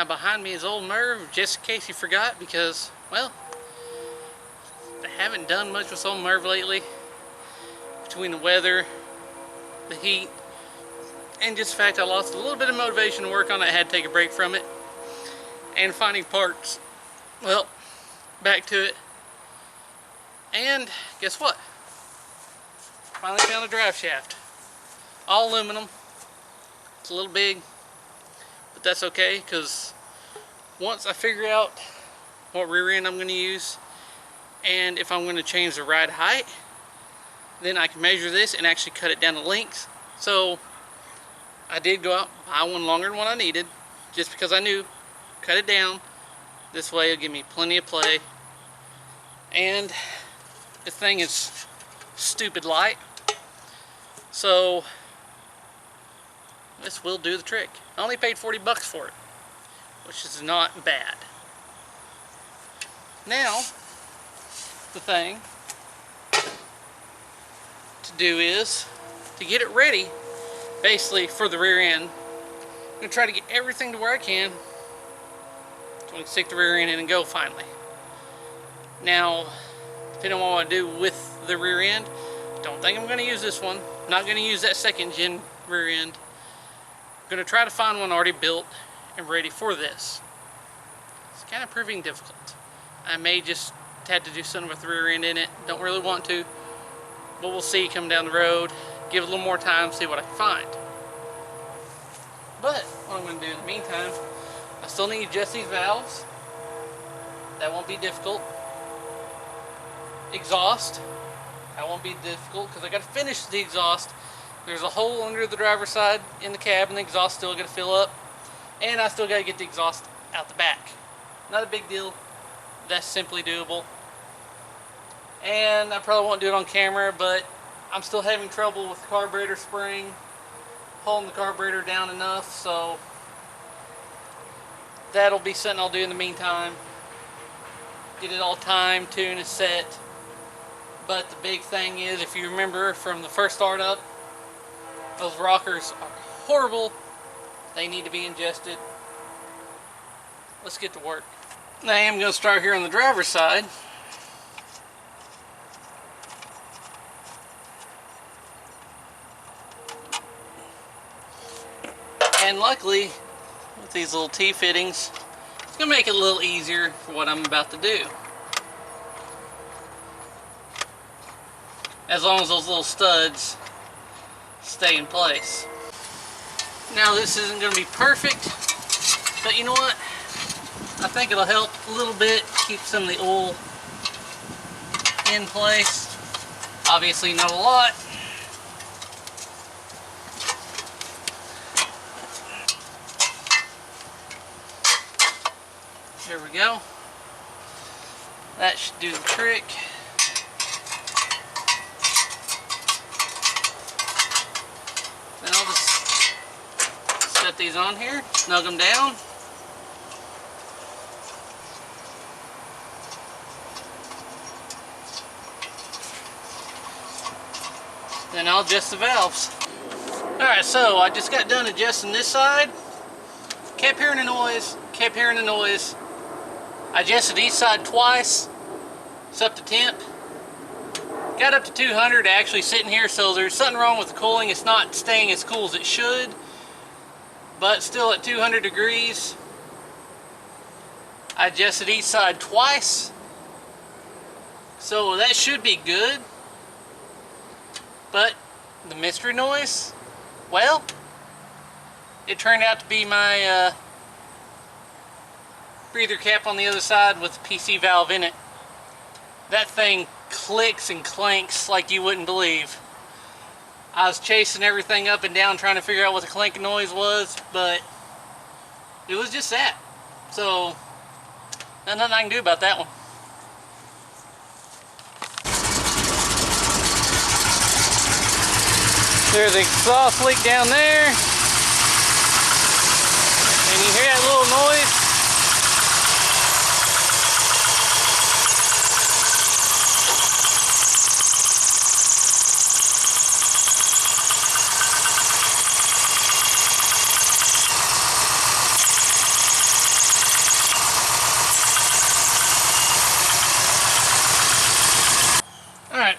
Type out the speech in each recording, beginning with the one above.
Now behind me is old Merv, just in case you forgot, because, well, I haven't done much with old Merv lately. Between the weather, the heat, and just the fact I lost a little bit of motivation to work on it, I had to take a break from it. And finding parts. Well, back to it. And guess what? Finally found a drive shaft. All aluminum. It's a little big, but that's okay, because once I figure out what rear end I'm going to use and if I'm going to change the ride height, then I can measure this and actually cut it down to length. So I did go out and buy one longer than what I needed, just because I knew, cut it down. This way it'll give me plenty of play. And this thing is stupid light, so this will do the trick. I only paid 40 bucks for it, which is not bad. Now, the thing to do is to get it ready, basically for the rear end. I'm going to try to get everything to where I can so I can stick the rear end in and go finally. Now, depending on what I do with the rear end, don't think I'm going to use this one. I'm not going to use that second gen rear end. I'm going to try to find one already built and ready for this. It's kind of proving difficult. I may just have to do something with the rear end in it. Don't really want to, but we'll see come down the road. Give it a little more time, see what I can find. But what I'm going to do in the meantime, I still need to adjust these valves. That won't be difficult. Exhaust, that won't be difficult, because I got to finish the exhaust. There's a hole under the driver's side in the cab, and the exhaust still got to fill up, and I still got to get the exhaust out the back. Not a big deal. That's simply doable. And I probably won't do it on camera, but I'm still having trouble with the carburetor spring holding the carburetor down enough, so that'll be something I'll do in the meantime. Get it all timed, tuned, and set. But the big thing is, if you remember from the first startup, those rockers are horrible. They need to be adjusted. Let's get to work. Now I am going to start here on the driver's side. And luckily, with these little T-fittings, it's going to make it a little easier for what I'm about to do. As long as those little studs stay in place. Now this isn't going to be perfect, but you know what? I think it'll help a little bit keep some of the oil in place. Obviously not a lot. There we go. That should do the trick. Then I'll just set these on here, snug them down. Then I'll adjust the valves. Alright, so I just got done adjusting this side. Kept hearing the noise, kept hearing the noise. I adjusted each side twice. It's up to temp. Got up to 200 actually sitting here, so there's something wrong with the cooling. It's not staying as cool as it should, but still at 200 degrees. I adjusted each side twice, so that should be good. But the mystery noise, well, it turned out to be my breather cap on the other side with the PC valve in it. That thing clicks and clanks like you wouldn't believe. I was chasing everything up and down trying to figure out what the clanking noise was, but it was just that. So, nothing I can do about that one. There's the exhaust leak down there. And you hear that little noise?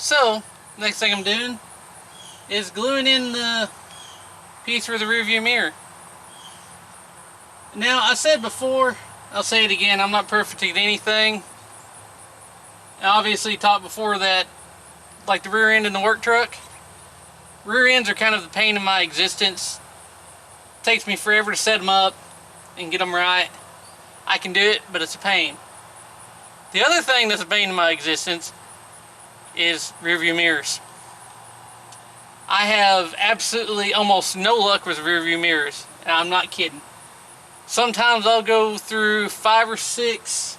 So, next thing I'm doing is gluing in the piece for the rear view mirror. Now, I said before, I'll say it again, I'm not perfect at anything. I obviously talked before that, like the rear end in the work truck. Rear ends are kind of the pain in my existence. It takes me forever to set them up and get them right. I can do it, but it's a pain. The other thing that's a pain in my existence is rear view mirrors. I have absolutely almost no luck with rear view mirrors, and I'm not kidding. Sometimes I'll go through 5 or 6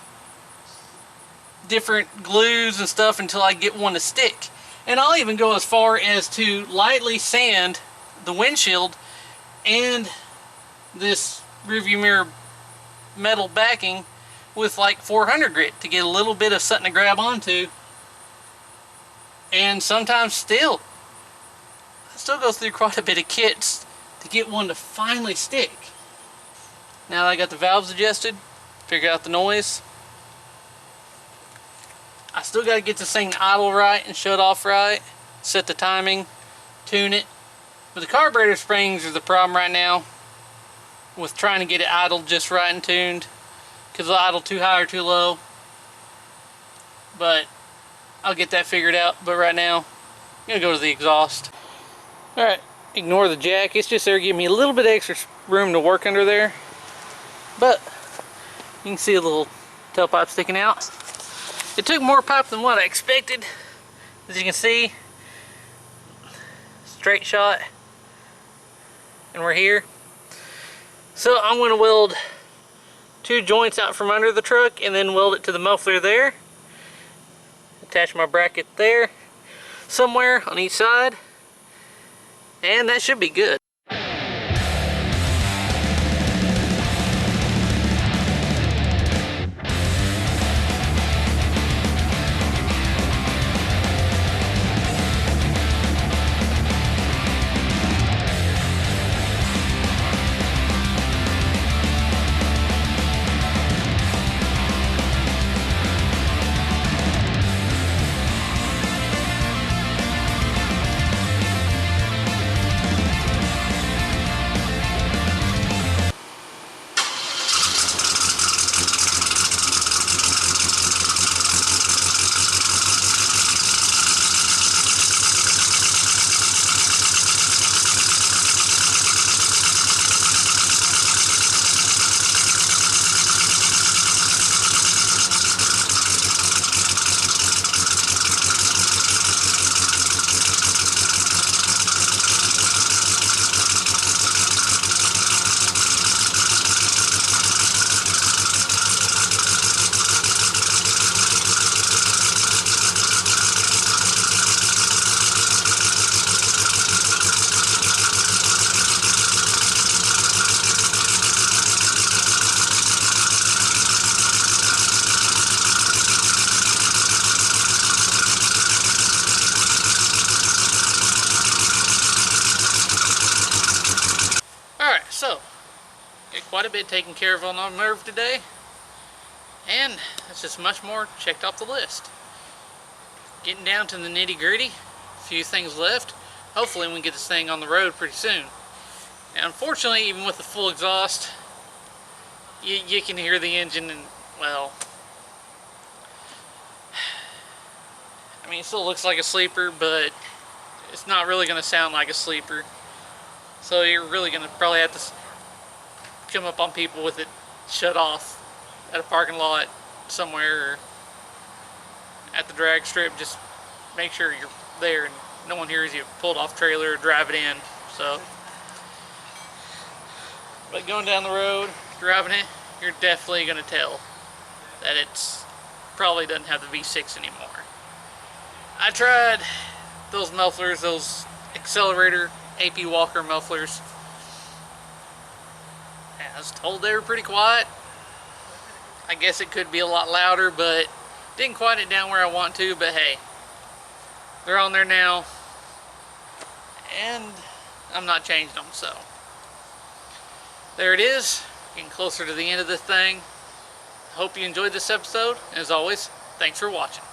different glues and stuff until I get one to stick. And I'll even go as far as to lightly sand the windshield and this rearview mirror metal backing with like 400 grit to get a little bit of something to grab onto. And sometimes I still go through quite a bit of kits to get one to finally stick. Now that I got the valves adjusted, figure out the noise, I still got to get this thing idle right and shut off right, set the timing, tune it. But the carburetor springs are the problem right now with trying to get it idled just right and tuned, because it'll idle too high or too low. But I'll get that figured out. But right now, I'm going to go to the exhaust. Alright, ignore the jack. It's just there to give me a little bit of extra room to work under there. But you can see a little tailpipe sticking out. It took more pipe than what I expected. As you can see, straight shot, and we're here. So I'm going to weld 2 joints out from under the truck and then weld it to the muffler there. Attach my bracket there, somewhere on each side, and that should be good. So, got quite a bit taken care of on our merv today, and that's just much more checked off the list. Getting down to the nitty gritty, a few things left. Hopefully we can get this thing on the road pretty soon. Now, unfortunately, even with the full exhaust, you can hear the engine, and well, I mean, it still looks like a sleeper, but it's not really going to sound like a sleeper. So you're really going to probably have to come up on people with it shut off at a parking lot somewhere, or at the drag strip. Just make sure you're there and no one hears you pull it off trailer or drive it in. So, but going down the road, driving it, you're definitely going to tell that it's probably doesn't have the V6 anymore. I tried those mufflers, those accelerator AP Walker mufflers. I was told they were pretty quiet. I guess it could be a lot louder, but didn't quiet it down where I want to. But hey, they're on there now, and I'm not changing them. So there it is, getting closer to the end of this thing. Hope you enjoyed this episode. As always, thanks for watching.